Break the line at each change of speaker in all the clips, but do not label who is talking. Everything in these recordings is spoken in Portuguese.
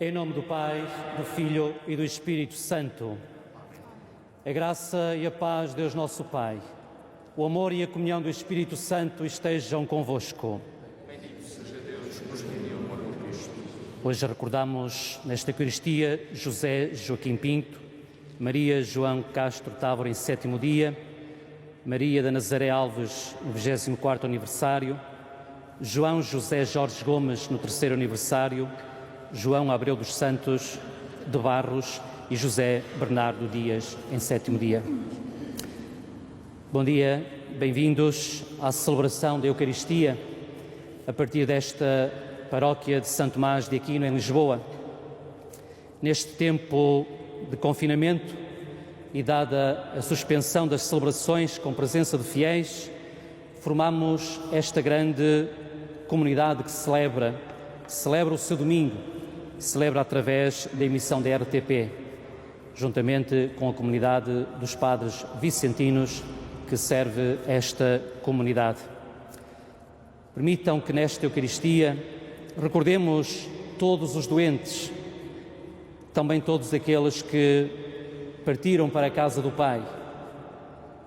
Em nome do Pai, do Filho e do Espírito Santo. A graça e a paz de Deus nosso Pai, o amor e a comunhão do Espírito Santo estejam convosco.
Bendito seja Deus que nos reuniu no amor de Cristo.
Hoje recordamos nesta Eucaristia José Joaquim Pinto, Maria João Castro Távora em 7º dia, Maria da Nazaré Alves no 24º aniversário, João José Jorge Gomes no 3º aniversário, João Abreu dos Santos de Barros e José Bernardo Dias em 7º dia. Bom dia, bem-vindos à celebração da Eucaristia a partir desta paróquia de São Tomás de Aquino em Lisboa. Neste tempo de confinamento e dada a suspensão das celebrações com presença de fiéis, formamos esta grande comunidade que celebra o seu domingo, celebra através da emissão da RTP, juntamente com a comunidade dos padres vicentinos que serve esta comunidade. Permitam que nesta Eucaristia recordemos todos os doentes, também todos aqueles que partiram para a casa do Pai.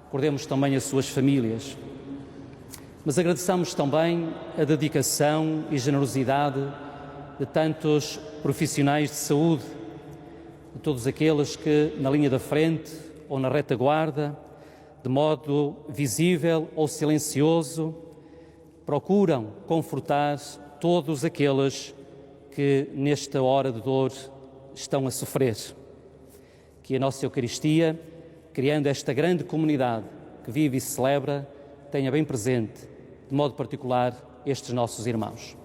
Recordemos também as suas famílias. Mas agradeçamos também a dedicação e generosidade de tantos profissionais de saúde, de todos aqueles que na linha da frente ou na retaguarda, de modo visível ou silencioso, procuram confortar todos aqueles que nesta hora de dor estão a sofrer. Que a nossa Eucaristia, criando esta grande comunidade que vive e celebra, tenha bem presente, de modo particular, estes nossos irmãos.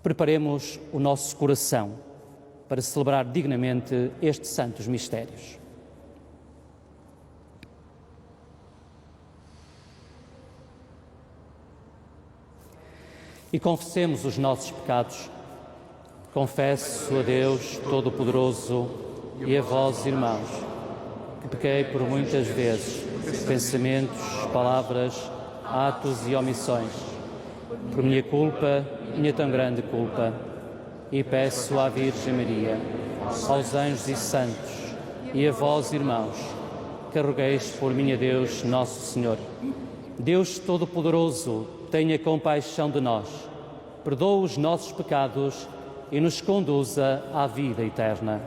Preparemos o nosso coração para celebrar dignamente estes santos mistérios. E confessemos os nossos pecados. Confesso a Deus Todo-Poderoso e a vós, irmãos, que pequei por muitas vezes, pensamentos, palavras, atos e omissões, por minha culpa, minha tão grande culpa, e peço à Virgem Maria, aos anjos e santos, e a vós, irmãos, que rogueis por mim a Deus, nosso Senhor. Deus Todo-Poderoso, tenha compaixão de nós, perdoa os nossos pecados e nos conduza à vida eterna.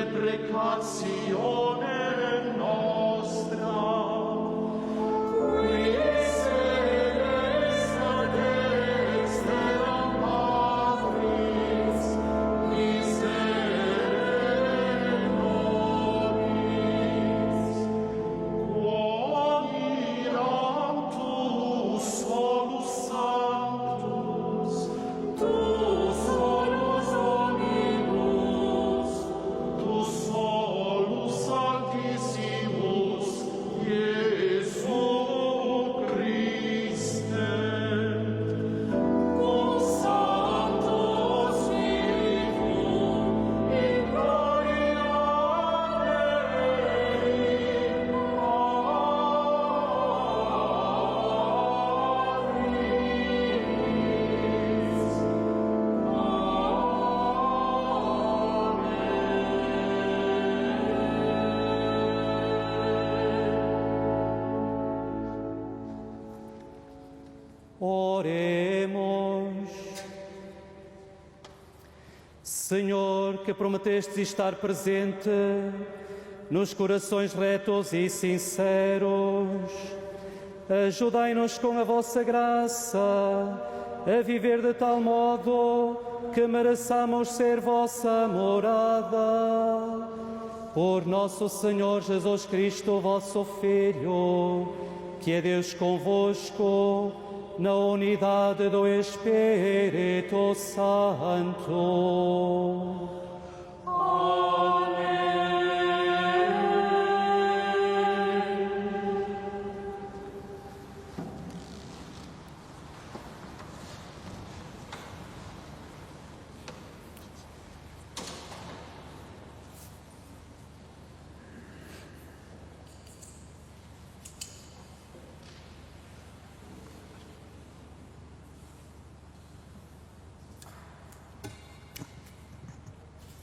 deprecatione nostra. Qui sedes ad extra Patris, miserere nobis. Quam iram tu solus sanctus, tu solus omnibus, tu solus altissimus, Iesu Christe. Cum Sancto Spiritum, in gloria
Oremos. Senhor, que prometestes estar presente nos corações retos e sinceros, ajudai-nos com a vossa graça a viver de tal modo que mereçamos ser vossa morada. Por nosso Senhor Jesus Cristo, vosso Filho, que é Deus convosco, na unidade do Espírito Santo.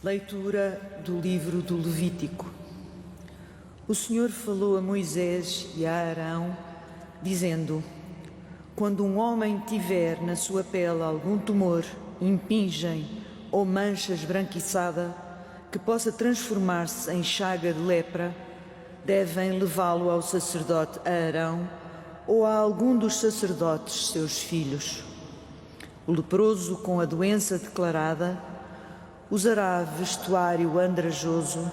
Leitura do livro do Levítico. O Senhor falou a Moisés e a Arão, dizendo: quando um homem tiver na sua pele algum tumor, impingem ou mancha esbranquiçada, que possa transformar-se em chaga de lepra, devem levá-lo ao sacerdote Arão ou a algum dos sacerdotes, seus filhos. O leproso com a doença declarada usará vestuário andrajoso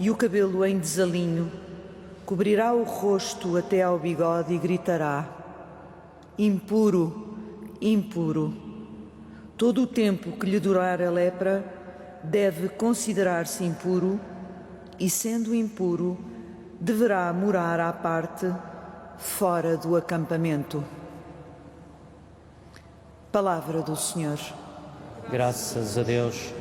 e o cabelo em desalinho, cobrirá o rosto até ao bigode e gritará: impuro, impuro. Todo o tempo que lhe durar a lepra deve considerar-se impuro e, sendo impuro, deverá morar à parte, fora do acampamento. Palavra do Senhor.
Graças a Deus.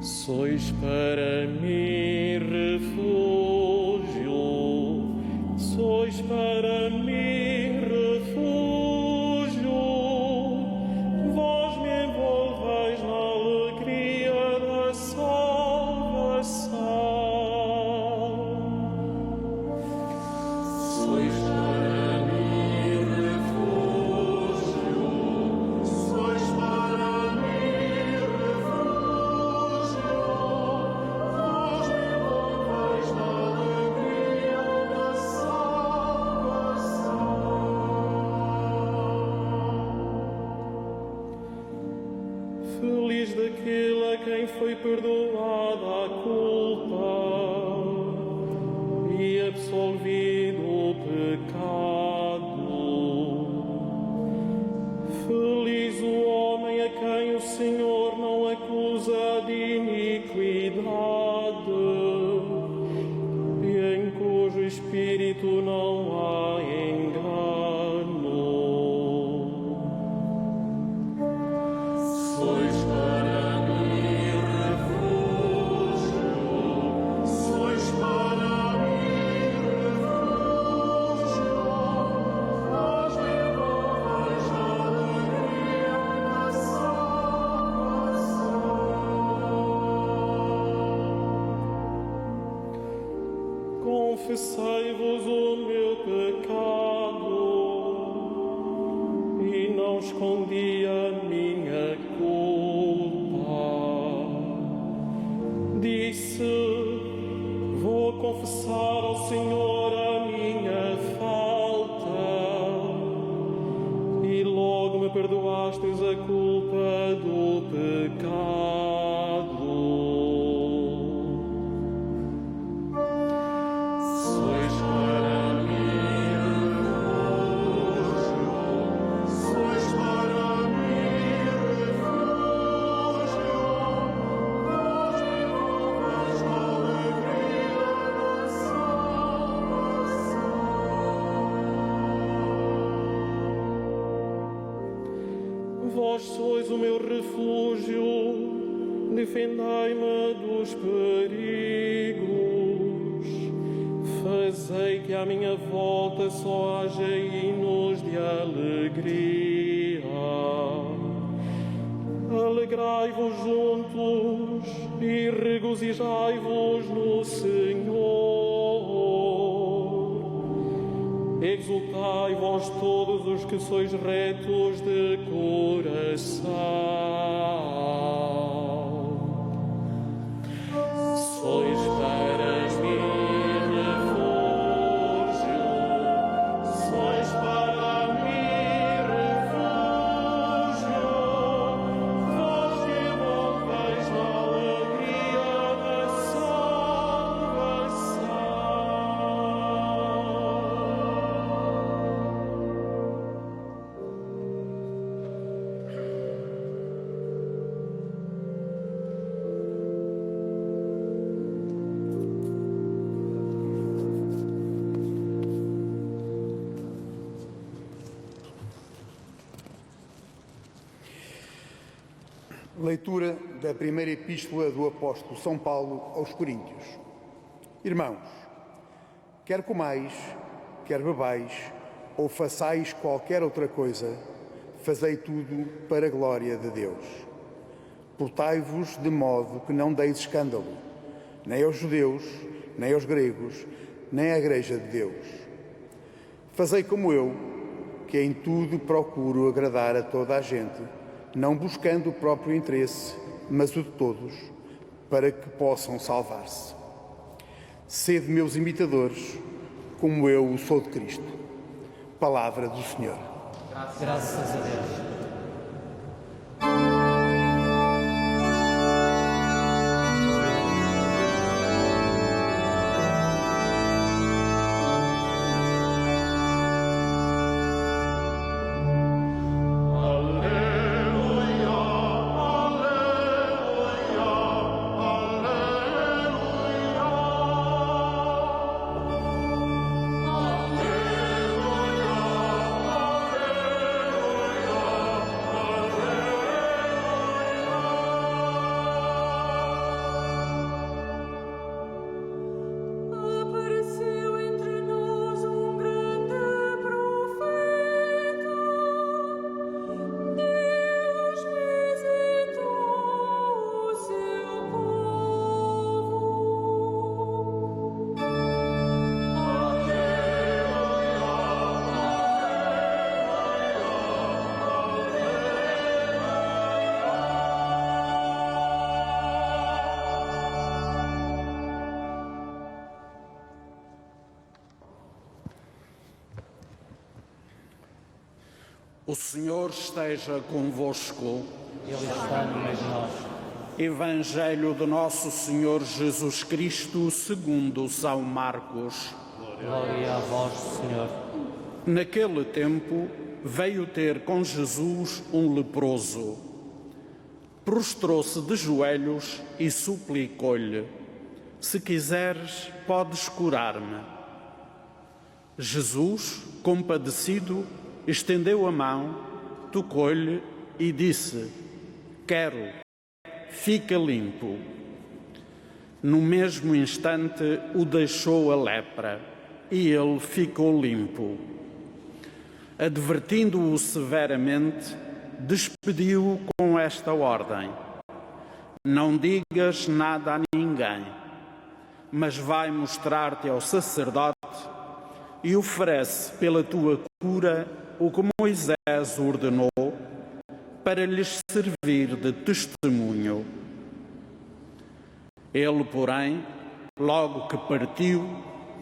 Sois para mim refúgio, sois para mim refúgio, vós me envolveis na alegria da salvação. Sois para mim refúgio, sois para mim refúgio. Feliz daquele a quem foi perdoada a culpa e absolvido o pecado. Feliz o homem a quem o Senhor não acusa de iniquidade e em cujo espírito não há engano. Sois para mim refúgio, sois para mim confessei-vos o meu pecado e não escondi a minha culpa. Disse: vou confessar ao Senhor a minha falta, e logo me perdoastes a culpa do pecado. Vós sois o meu refúgio, defendei-me dos perigos. Fazei que à minha volta só haja hinos de alegria. Alegrai-vos juntos e regozijai-vos no Senhor. Exultai vós todos os que sois retos de coração. Sois para mim refúgio, sois para mim refúgio, vós que volveis na alegria da salvação.
Leitura da primeira epístola do apóstolo São Paulo aos Coríntios. Irmãos, quer comais, quer bebais, ou façais qualquer outra coisa, fazei tudo para a glória de Deus. Portai-vos de modo que não deis escândalo, nem aos judeus, nem aos gregos, nem à Igreja de Deus. Fazei como eu, que em tudo procuro agradar a toda a gente, não buscando o próprio interesse, mas o de todos, para que possam salvar-se. Sede meus imitadores, como eu o sou de Cristo. Palavra do Senhor.
Graças a Deus.
O Senhor esteja convosco.
Ele está no meio de nós.
Evangelho de nosso Senhor Jesus Cristo, segundo São Marcos.
Glória a vós, Senhor.
Naquele tempo, veio ter com Jesus um leproso. Prostrou-se de joelhos e suplicou-lhe: se quiseres, podes curar-me. Jesus, compadecido, estendeu a mão, tocou-lhe e disse: quero, fica limpo. No mesmo instante o deixou a lepra e ele ficou limpo. Advertindo-o severamente, despediu-o com esta ordem: não digas nada a ninguém. mas vai mostrar-te ao sacerdote e oferece pela tua cura o que Moisés ordenou para lhes servir de testemunho. Ele, porém, logo que partiu,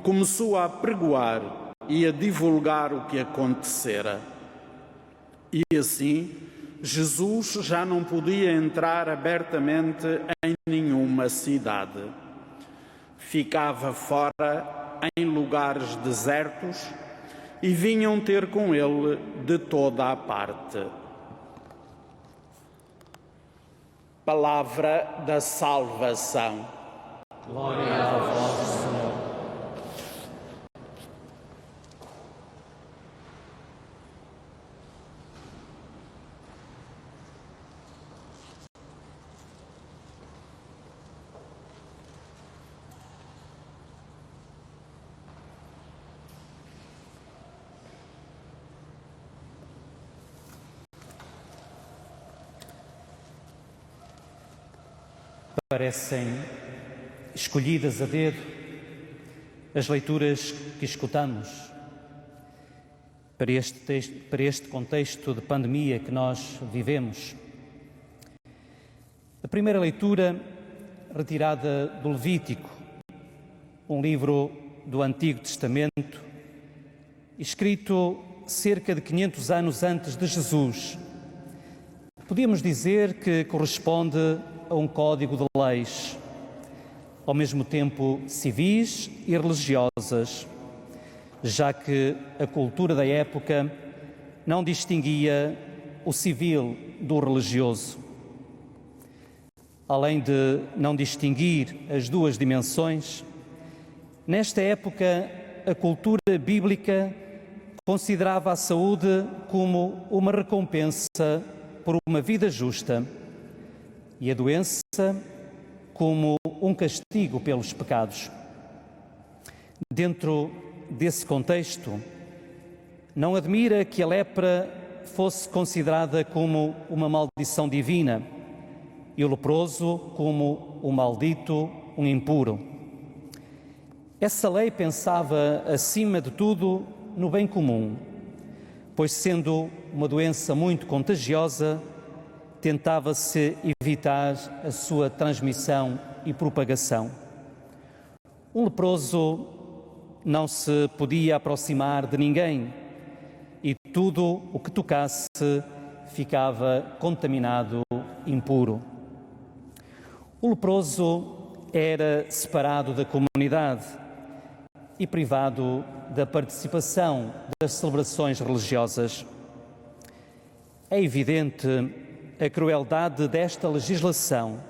começou a pregoar e a divulgar o que acontecera. E assim, Jesus já não podia entrar abertamente em nenhuma cidade. Ficava fora em lugares desertos e vinham ter com ele de toda a parte. Palavra da salvação.
Glória a vós, Senhor. Parecem escolhidas a dedo as leituras que escutamos para este contexto de pandemia que nós vivemos. A primeira leitura, retirada do Levítico, um livro do Antigo Testamento, escrito cerca de 500 anos antes de Jesus. Podíamos dizer que corresponde a um código de leis, ao mesmo tempo civis e religiosas, já que a cultura da época não distinguia o civil do religioso. Além de não distinguir as duas dimensões, nesta época a cultura bíblica considerava a saúde como uma recompensa por uma vida justa e a doença como um castigo pelos pecados. Dentro desse contexto, não admira que a lepra fosse considerada como uma maldição divina e o leproso como um maldito, um impuro. Essa lei pensava, acima de tudo, no bem comum, pois, sendo uma doença muito contagiosa, tentava-se evitar a sua transmissão e propagação. Um leproso não se podia aproximar de ninguém e tudo o que tocasse ficava contaminado, impuro. O leproso era separado da comunidade e privado da participação das celebrações religiosas. É evidente a crueldade desta legislação,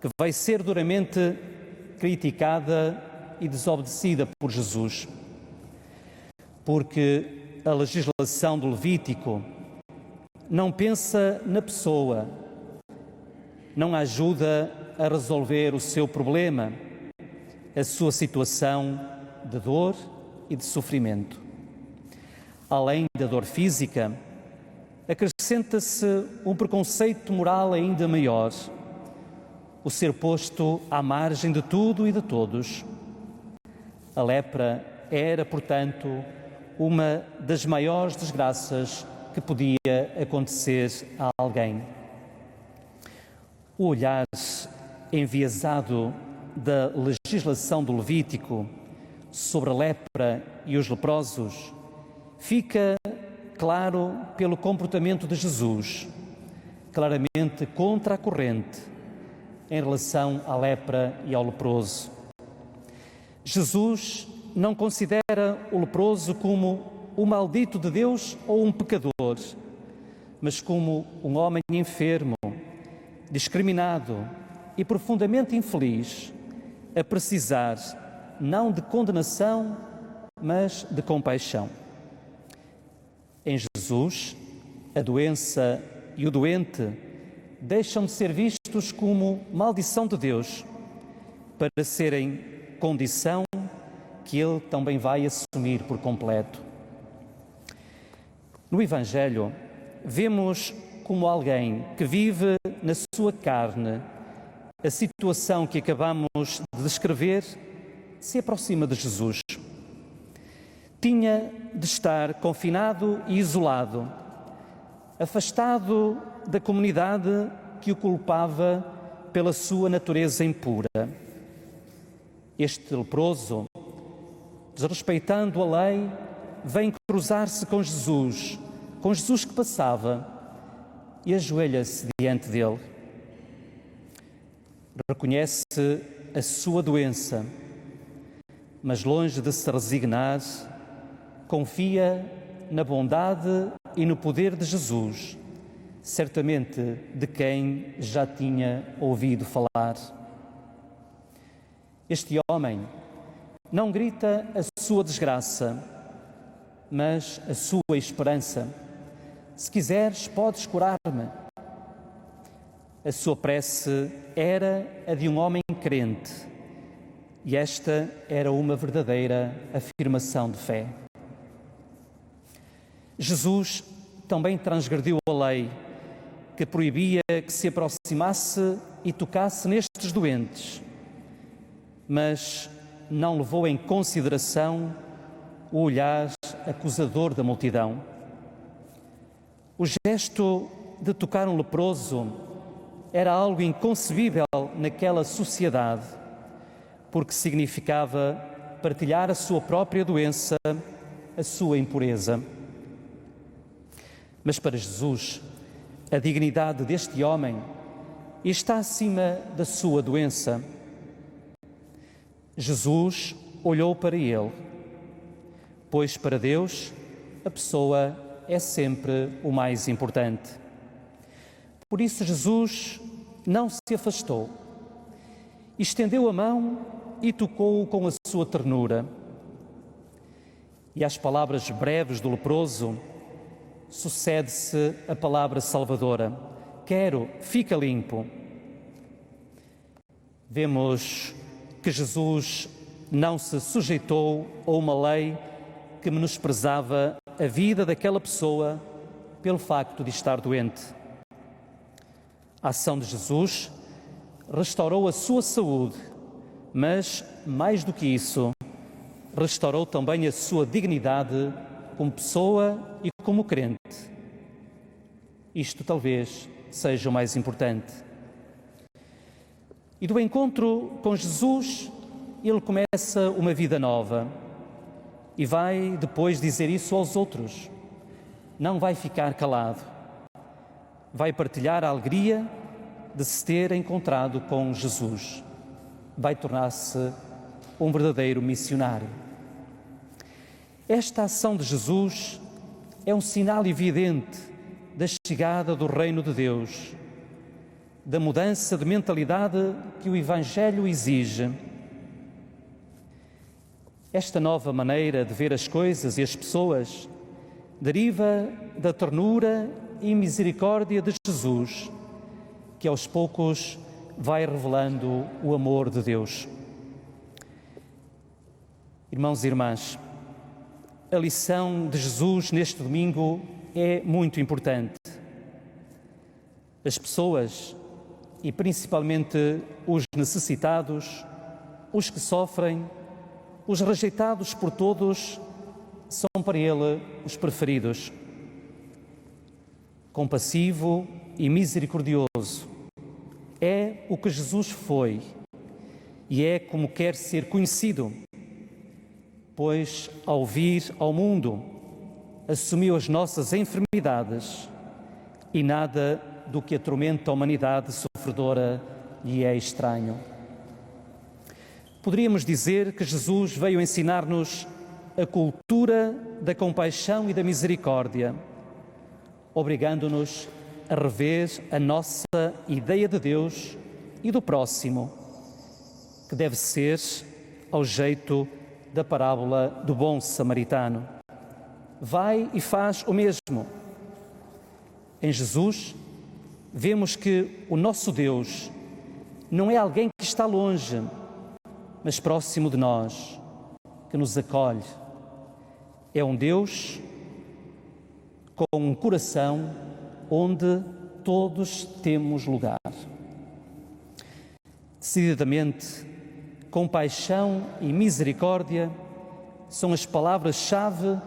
que vai ser duramente criticada e desobedecida por Jesus, porque a legislação do Levítico não pensa na pessoa, não ajuda a resolver o seu problema, a sua situação de dor e de sofrimento. Além da dor física, acrescenta-se um preconceito moral ainda maior, o ser posto à margem de tudo e de todos. A lepra era, portanto, uma das maiores desgraças que podia acontecer a alguém. O olhar enviesado da legislação do Levítico sobre a lepra e os leprosos fica claro pelo comportamento de Jesus, claramente contra a corrente em relação à lepra e ao leproso. Jesus não considera o leproso como um maldito de Deus ou um pecador, mas como um homem enfermo, discriminado e profundamente infeliz, a precisar não de condenação, mas de compaixão. Em Jesus, a doença e o doente deixam de ser vistos como maldição de Deus, para serem condição que Ele também vai assumir por completo. No Evangelho, vemos como alguém que vive na sua carne a situação que acabamos de descrever se aproxima de Jesus. Tinha de estar confinado e isolado, afastado da comunidade que o culpava pela sua natureza impura. Este leproso, desrespeitando a lei, vem cruzar-se com Jesus que passava, e ajoelha-se diante dele. Reconhece a sua doença, mas longe de se resignar, confia na bondade e no poder de Jesus, certamente de quem já tinha ouvido falar. Este homem não grita a sua desgraça, mas a sua esperança. Se quiseres, podes curar-me. A sua prece era a de um homem crente, e esta era uma verdadeira afirmação de fé. Jesus também transgrediu a lei que proibia que se aproximasse e tocasse nestes doentes, mas não levou em consideração o olhar acusador da multidão. O gesto de tocar um leproso era algo inconcebível naquela sociedade, porque significava partilhar a sua própria doença, a sua impureza. Mas para Jesus, a dignidade deste homem está acima da sua doença. Jesus olhou para ele, pois para Deus a pessoa é sempre o mais importante. Por isso Jesus não se afastou, estendeu a mão e tocou-o com a sua ternura. E às palavras breves do leproso sucede-se a palavra salvadora: quero, fica limpo. Vemos que Jesus não se sujeitou a uma lei que menosprezava a vida daquela pessoa pelo facto de estar doente. A ação de Jesus restaurou a sua saúde, mas, mais do que isso, restaurou também a sua dignidade como pessoa e como crente. Isto talvez seja o mais importante. E do encontro com Jesus, ele começa uma vida nova e vai depois dizer isso aos outros. Não vai ficar calado. Vai partilhar a alegria de se ter encontrado com Jesus. Vai tornar-se um verdadeiro missionário. Esta ação de Jesus é um sinal evidente da chegada do reino de Deus, da mudança de mentalidade que o Evangelho exige. Esta nova maneira de ver as coisas e as pessoas deriva da ternura e misericórdia de Jesus, que aos poucos vai revelando o amor de Deus. Irmãos e irmãs, a lição de Jesus neste domingo é muito importante. As pessoas, e principalmente os necessitados, os que sofrem, os rejeitados por todos, são para ele os preferidos. Compassivo e misericordioso é o que Jesus foi e é como quer ser conhecido, pois ao vir ao mundo assumiu as nossas enfermidades e nada do que atormenta a humanidade sofredora lhe é estranho. Poderíamos dizer que Jesus veio ensinar-nos a cultura da compaixão e da misericórdia, obrigando-nos a rever a nossa ideia de Deus e do próximo, que deve ser ao jeito da parábola do bom samaritano. Vai e faz o mesmo. Em Jesus, vemos que o nosso Deus não é alguém que está longe, mas próximo de nós, que nos acolhe. É um Deus com um coração onde todos temos lugar. Decididamente, compaixão e misericórdia são as palavras-chave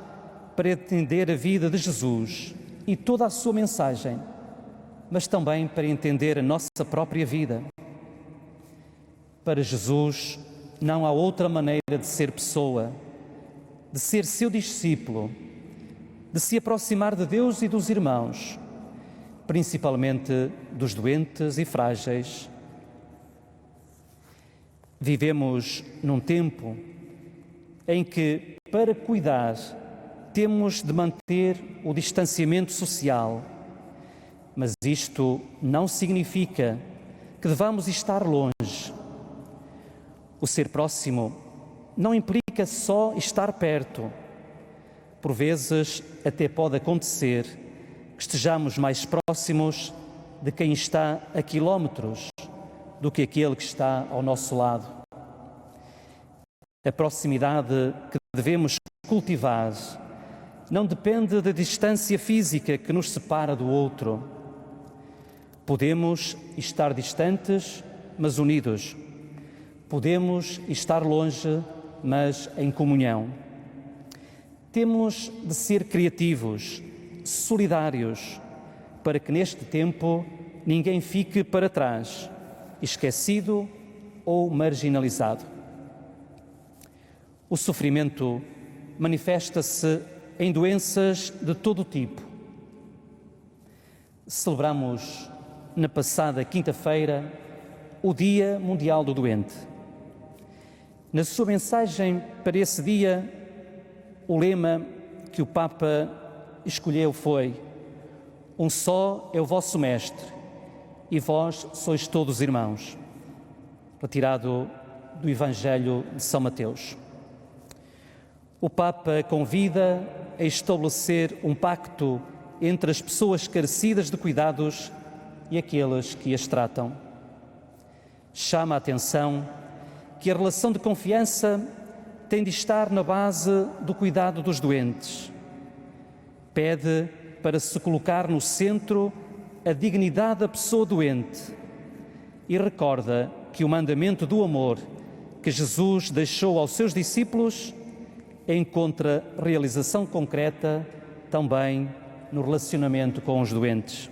para entender a vida de Jesus e toda a sua mensagem, mas também para entender a nossa própria vida. Para Jesus, não há outra maneira de ser pessoa, de ser seu discípulo, de se aproximar de Deus e dos irmãos, principalmente dos doentes e frágeis. Vivemos num tempo em que, para cuidar, temos de manter o distanciamento social, mas isto não significa que devamos estar longe. O ser próximo não implica só estar perto. Por vezes, até pode acontecer que estejamos mais próximos de quem está a quilómetros do que aquele que está ao nosso lado. A proximidade que devemos cultivar não depende da distância física que nos separa do outro. Podemos estar distantes, mas unidos. Podemos estar longe, mas em comunhão. Temos de ser criativos, solidários, para que neste tempo ninguém fique para trás, esquecido ou marginalizado. O sofrimento manifesta-se em doenças de todo o tipo. Celebramos na passada quinta-feira o Dia Mundial do Doente. Na sua mensagem para esse dia, o lema que o Papa escolheu foi: um só é o vosso Mestre, e vós sois todos irmãos. Retirado do Evangelho de São Mateus. O Papa convida a estabelecer um pacto entre as pessoas carecidas de cuidados e aqueles que as tratam. Chama a atenção que a relação de confiança tem de estar na base do cuidado dos doentes. Pede para se colocar no centro a dignidade da pessoa doente e recorda que o mandamento do amor que Jesus deixou aos seus discípulos encontra realização concreta também no relacionamento com os doentes.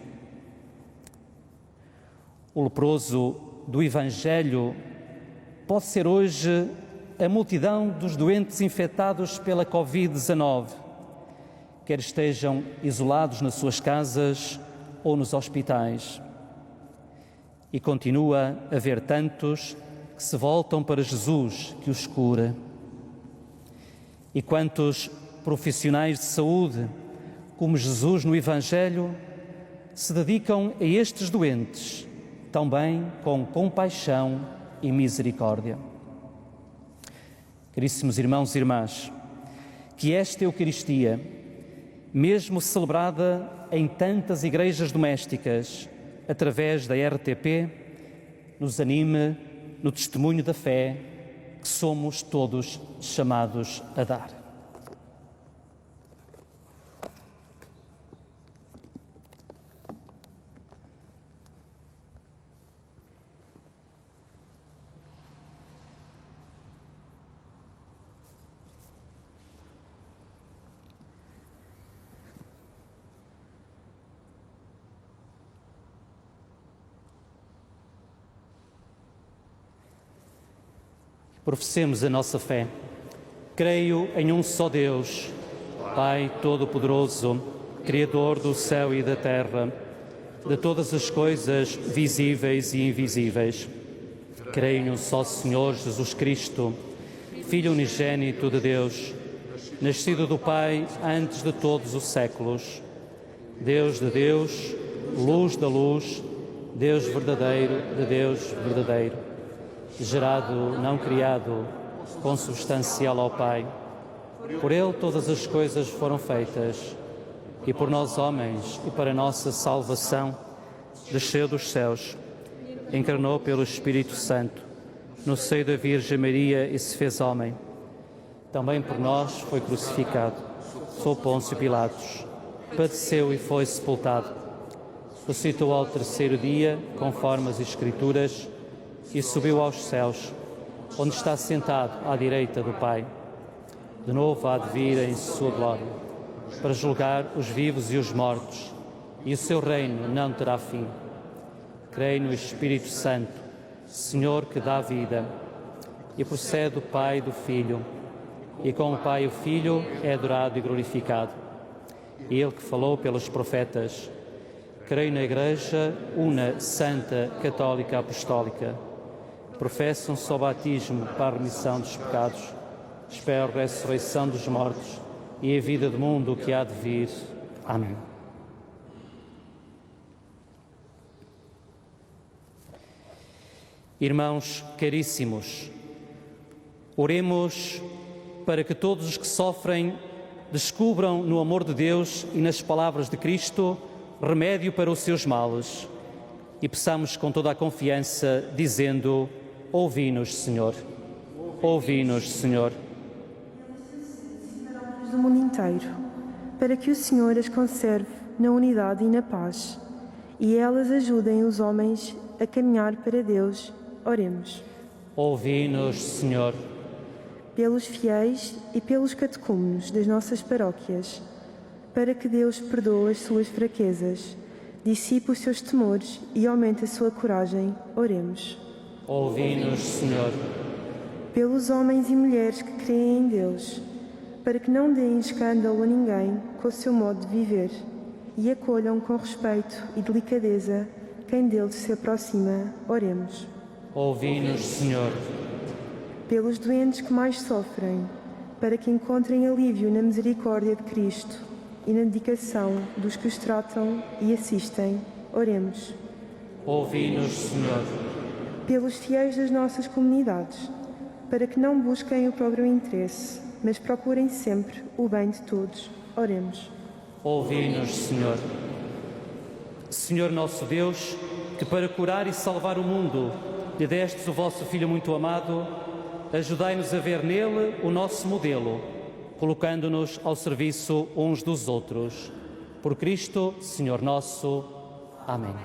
O leproso do Evangelho pode ser hoje a multidão dos doentes infectados pela Covid-19, quer estejam isolados nas suas casas ou nos hospitais. E continua a haver tantos que se voltam para Jesus, que os cura. E quantos profissionais de saúde, como Jesus no Evangelho, se dedicam a estes doentes, também com compaixão e misericórdia. Caríssimos irmãos e irmãs, que esta Eucaristia, mesmo celebrada em tantas igrejas domésticas, através da RTP, nos anime no testemunho da fé que somos todos chamados a dar. Professemos a nossa fé. Creio em um só Deus, Pai Todo-Poderoso, Criador do céu e da terra, de todas as coisas visíveis e invisíveis. Creio em um só Senhor Jesus Cristo, Filho unigênito de Deus, nascido do Pai antes de todos os séculos. Deus de Deus, luz da luz, Deus verdadeiro de Deus verdadeiro. Gerado, não criado, consubstancial ao Pai. Por Ele todas as coisas foram feitas, e por nós homens, e para nossa salvação, desceu dos céus, encarnou pelo Espírito Santo, no seio da Virgem Maria e se fez homem. Também por nós foi crucificado, sob Pôncio Pilatos, padeceu e foi sepultado. Ressuscitou ao terceiro dia, conforme as Escrituras, e subiu aos céus, onde está sentado à direita do Pai. De novo há de vir em sua glória, para julgar os vivos e os mortos, e o seu reino não terá fim. Creio no Espírito Santo, Senhor que dá vida, e procede do Pai e do Filho, e com o Pai e o Filho é adorado e glorificado. Ele que falou pelos profetas. Creio na Igreja, una, santa, católica, apostólica. Professo um só batismo para a remissão dos pecados. Espero a ressurreição dos mortos e a vida do mundo que há de vir. Amém. Irmãos caríssimos, oremos para que todos os que sofrem descubram no amor de Deus e nas palavras de Cristo remédio para os seus males e peçamos com toda a confiança, dizendo: ouvi-nos, Senhor. Ouvi-nos, Senhor.
Do mundo inteiro, para que o Senhor as conserve na unidade e na paz, e elas ajudem os homens a caminhar para Deus. Oremos.
Ouvi-nos, Senhor.
Pelos fiéis e pelos catecúmenos das nossas paróquias, para que Deus perdoe as suas fraquezas, dissipe os seus temores e aumente a sua coragem. Oremos.
Ouvi-nos, Senhor.
Pelos homens e mulheres que creem em Deus, para que não deem escândalo a ninguém com o seu modo de viver e acolham com respeito e delicadeza quem deles se aproxima. Oremos.
Ouvi-nos, Senhor.
Pelos doentes que mais sofrem, para que encontrem alívio na misericórdia de Cristo e na dedicação dos que os tratam e assistem. Oremos.
Ouvi-nos, Senhor.
Pelos fiéis das nossas comunidades, para que não busquem o próprio interesse, mas procurem sempre o bem de todos. Oremos.
Ouvi-nos, Senhor. Senhor nosso Deus, que para curar e salvar o mundo lhe destes o vosso Filho muito amado, ajudai-nos a ver nele o nosso modelo, colocando-nos ao serviço uns dos outros. Por Cristo, Senhor nosso. Amém.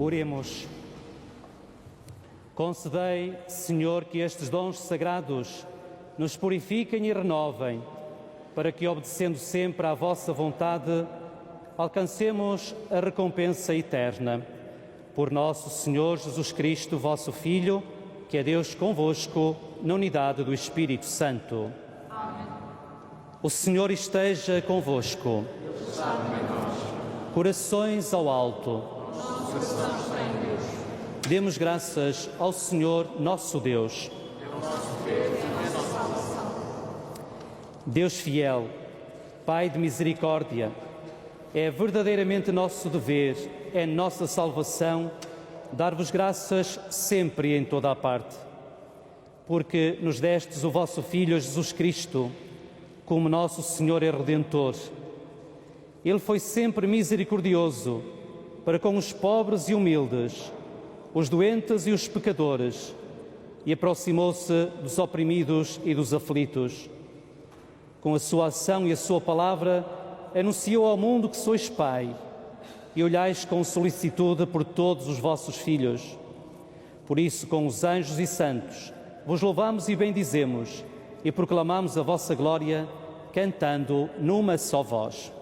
Oremos. Concedei, Senhor, que estes dons sagrados nos purifiquem e renovem, para que, obedecendo sempre à vossa vontade, alcancemos a recompensa eterna. Por nosso Senhor Jesus Cristo, vosso Filho, que é Deus convosco, na unidade do Espírito Santo. Amém. O Senhor esteja convosco. Corações ao alto. Demos graças ao Senhor nosso Deus. Deus fiel, Pai de misericórdia, é verdadeiramente nosso dever, é nossa salvação, dar-vos graças sempre e em toda a parte, porque nos destes o vosso Filho Jesus Cristo, como nosso Senhor e Redentor. Ele foi sempre misericordioso para com os pobres e humildes, os doentes e os pecadores, e aproximou-se dos oprimidos e dos aflitos. Com a sua ação e a sua palavra, anunciou ao mundo que sois Pai e olhais com solicitude por todos os vossos filhos. Por isso, com os anjos e santos, vos louvamos e bendizemos e proclamamos a vossa glória, cantando numa só voz.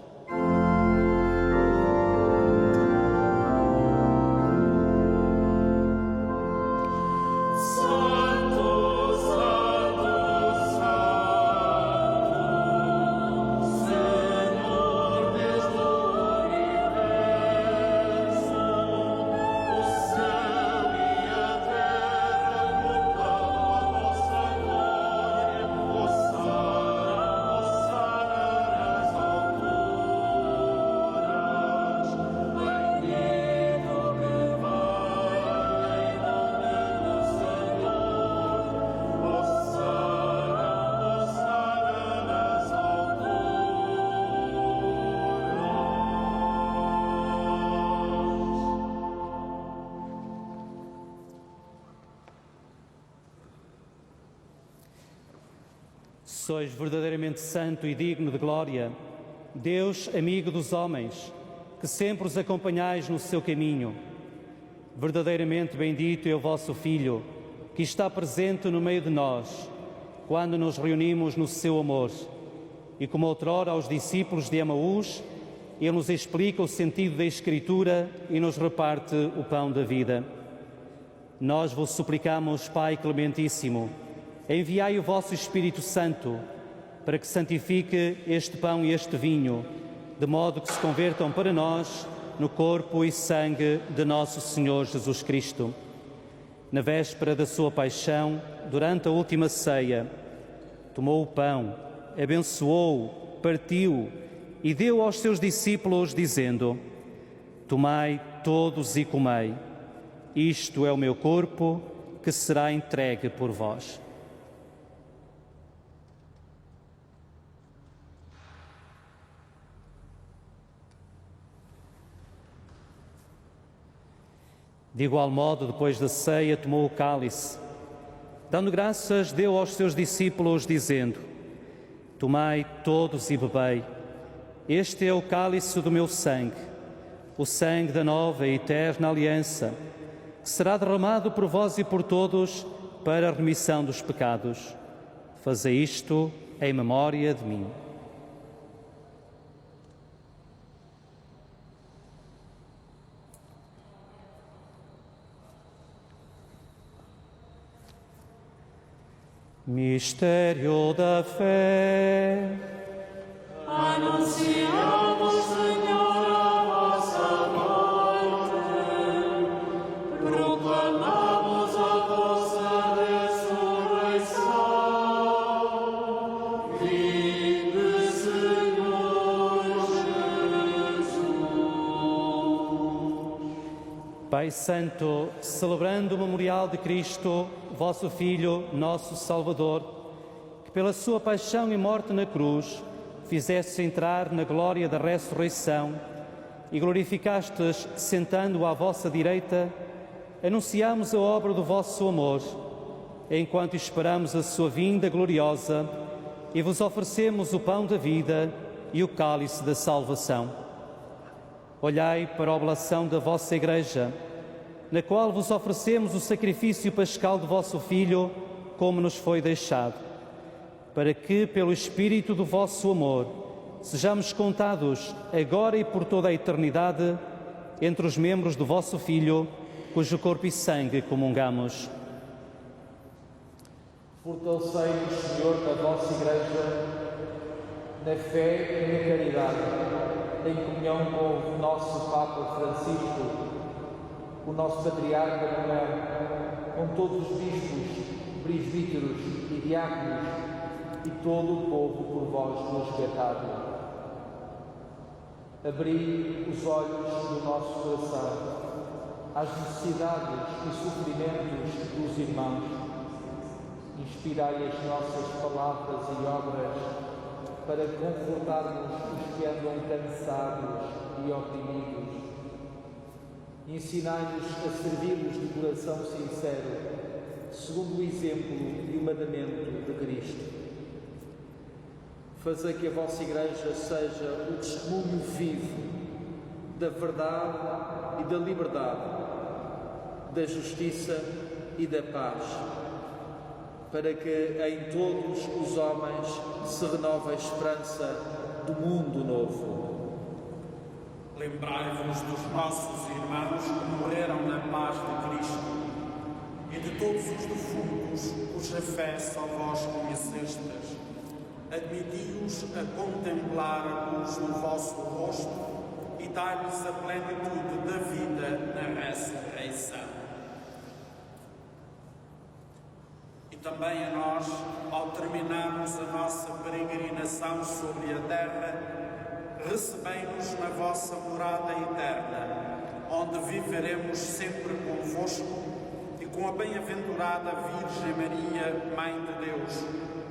Sois verdadeiramente santo e digno de glória, Deus, amigo dos homens, que sempre os acompanhais no seu caminho. Verdadeiramente bendito é o vosso Filho, que está presente no meio de nós, quando nos reunimos no seu amor. E como outrora aos discípulos de Emaús, ele nos explica o sentido da Escritura e nos reparte o pão da vida. Nós vos suplicamos, Pai Clementíssimo, enviai o vosso Espírito Santo para que santifique este pão e este vinho, de modo que se convertam para nós no corpo e sangue de nosso Senhor Jesus Cristo. Na véspera da sua paixão, durante a última ceia, tomou o pão, abençoou, partiu e deu aos seus discípulos, dizendo: Tomai todos e comei, isto é o meu corpo que será entregue por vós. De igual modo, depois da ceia, tomou o cálice. Dando graças, deu aos seus discípulos, dizendo: Tomai todos e bebei. Este é o cálice do meu sangue, o sangue da nova e eterna aliança, que será derramado por vós e por todos para a remissão dos pecados. Fazei isto em memória de mim. Mistério da fé.
Anunciamos, Senhor, a vossa morte, proclamamos a vossa ressurreição. Vinde, Senhor Jesus.
Pai Santo, celebrando o memorial de Cristo, vosso Filho, nosso Salvador, que pela sua paixão e morte na cruz fizeste entrar na glória da ressurreição e glorificastes sentando-o à vossa direita, anunciamos a obra do vosso amor, enquanto esperamos a sua vinda gloriosa e vos oferecemos o pão da vida e o cálice da salvação. Olhai para a oblação da vossa Igreja, na qual vos oferecemos o sacrifício pascal do vosso Filho, como nos foi deixado, para que, pelo Espírito do vosso amor, sejamos contados, agora e por toda a eternidade, entre os membros do vosso Filho, cujo corpo e sangue comungamos.
Fortalecei-nos, Senhor, na vossa Igreja, na fé e na caridade, em comunhão com o nosso Papa Francisco, o nosso Patriarca Romano, com todos os bispos, presbíteros e diáconos, e todo o povo por vós resgatado. Abri os olhos do nosso coração às necessidades e sofrimentos dos irmãos. Inspirai as nossas palavras e obras para confortarmos os que andam cansados e oprimidos. Ensinai-nos a servir-vos de coração sincero, segundo o exemplo e o mandamento de Cristo. Fazei que a vossa Igreja seja o testemunho vivo da verdade e da liberdade, da justiça e da paz, para que em todos os homens se renove a esperança do mundo novo.
Lembrai-vos dos nossos irmãos que morreram na paz de Cristo e de todos os defuntos cuja fé só vós conhecestes. Admiti-os a contemplar-vos no vosso rosto e dai-lhes a plenitude da vida na ressurreição. E também a nós, ao terminarmos a nossa peregrinação sobre a terra, recebei-nos na vossa morada eterna, onde viveremos sempre convosco e com a bem-aventurada Virgem Maria, Mãe de Deus,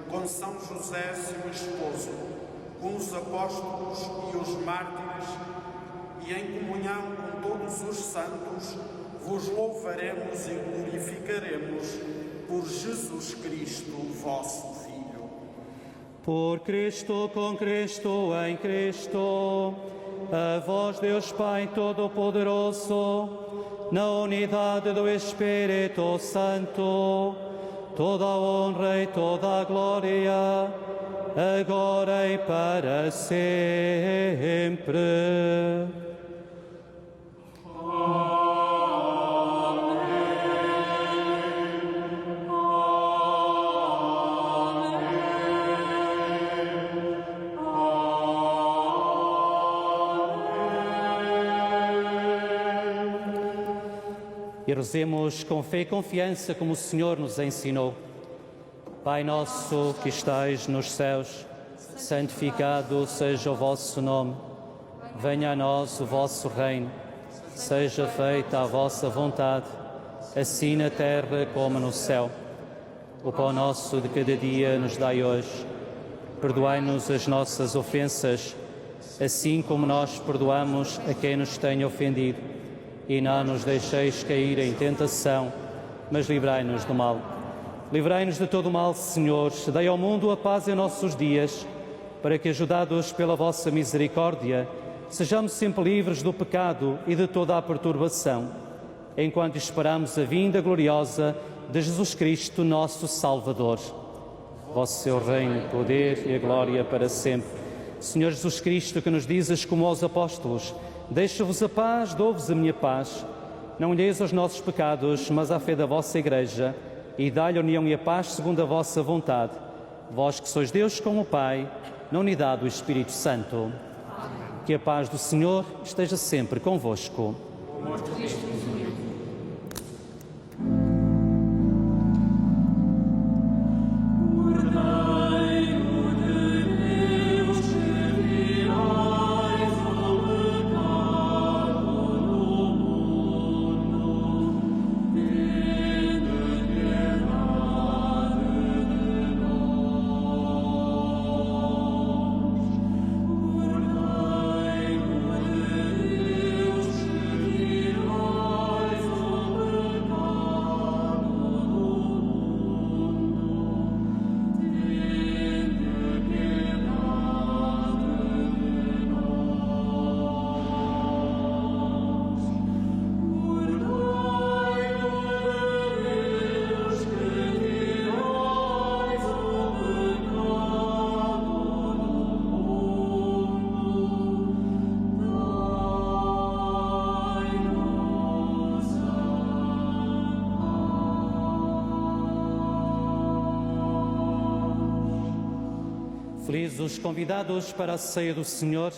com São José, seu esposo, com os apóstolos e os mártires, e em comunhão com todos os santos, vos louvaremos e glorificaremos por Jesus Cristo, vosso Filho.
Por Cristo, com Cristo, em Cristo, a vós, Deus Pai Todo-Poderoso, na unidade do Espírito Santo, toda a honra e toda a glória, agora e para sempre. E rezemos com fé e confiança como o Senhor nos ensinou. Pai nosso que estais nos céus, santificado seja o vosso nome. Venha a nós o vosso reino. Seja feita a vossa vontade, assim na terra como no céu. O pão nosso de cada dia nos dai hoje. Perdoai-nos as nossas ofensas, assim como nós perdoamos a quem nos tem ofendido. E não nos deixeis cair em tentação, mas livrai-nos do mal. Livrai-nos de todo o mal, Senhor. Dai ao mundo a paz em nossos dias, para que, ajudados pela vossa misericórdia, sejamos sempre livres do pecado e de toda a perturbação, enquanto esperamos a vinda gloriosa de Jesus Cristo, nosso Salvador. Vosso é o reino, o poder e a glória para sempre. Senhor Jesus Cristo, que nos dizes como aos apóstolos: deixo-vos a paz, dou-vos a minha paz. Não olheis aos nossos pecados, mas à fé da vossa Igreja, e dai-lhe a união e a paz segundo a vossa vontade. Vós que sois Deus com o Pai, na unidade do Espírito Santo. Que a paz do Senhor esteja sempre convosco. Felizes os convidados para a ceia do Senhor.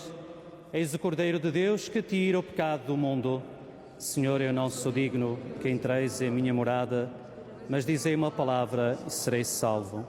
Eis o Cordeiro de Deus que tira o pecado do mundo. Senhor, eu não sou digno que entreis em minha morada, mas dizei uma palavra e serei salvo.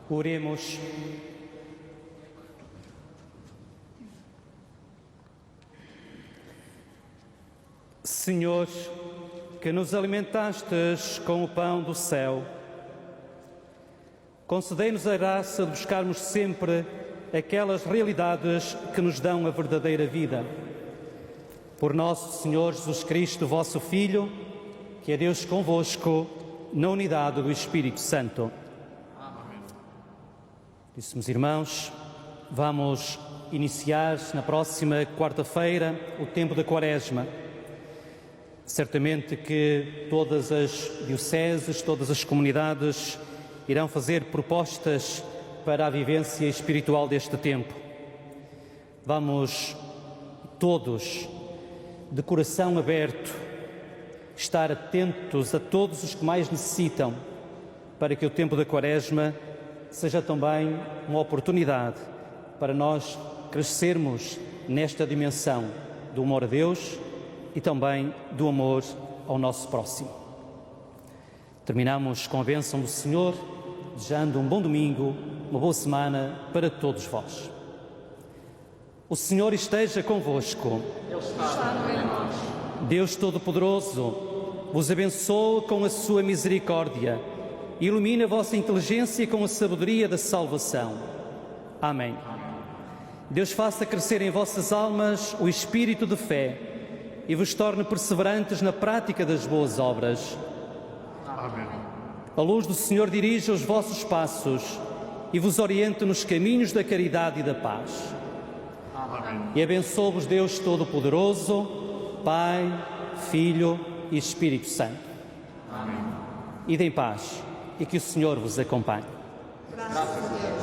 Oremos. Senhor, que nos alimentastes com o pão do céu, concedei-nos a graça de buscarmos sempre aquelas realidades que nos dão a verdadeira vida. Por nosso Senhor Jesus Cristo, vosso Filho, que é Deus convosco, na unidade do Espírito Santo. Amém. Meus irmãos, vamos iniciar na próxima quarta-feira o tempo da Quaresma. Certamente que todas as dioceses, todas as comunidades irão fazer propostas para a vivência espiritual deste tempo. Vamos todos, de coração aberto, estar atentos a todos os que mais necessitam, para que o tempo da Quaresma seja também uma oportunidade para nós crescermos nesta dimensão do amor a Deus e também do amor ao nosso próximo. Terminamos com a bênção do Senhor, desejando um bom domingo, uma boa semana para todos vós. O Senhor esteja convosco. Deus Todo-Poderoso vos abençoe com a sua misericórdia e ilumine a vossa inteligência com a sabedoria da salvação. Amém. Deus faça crescer em vossas almas o espírito de fé e vos torne perseverantes na prática das boas obras. Amém. A luz do Senhor dirija os vossos passos e vos oriente nos caminhos da caridade e da paz. Amém. E abençoe-vos Deus Todo-Poderoso, Pai, Filho e Espírito Santo. Amém. Ide em paz e que o Senhor vos acompanhe. Graças a Deus.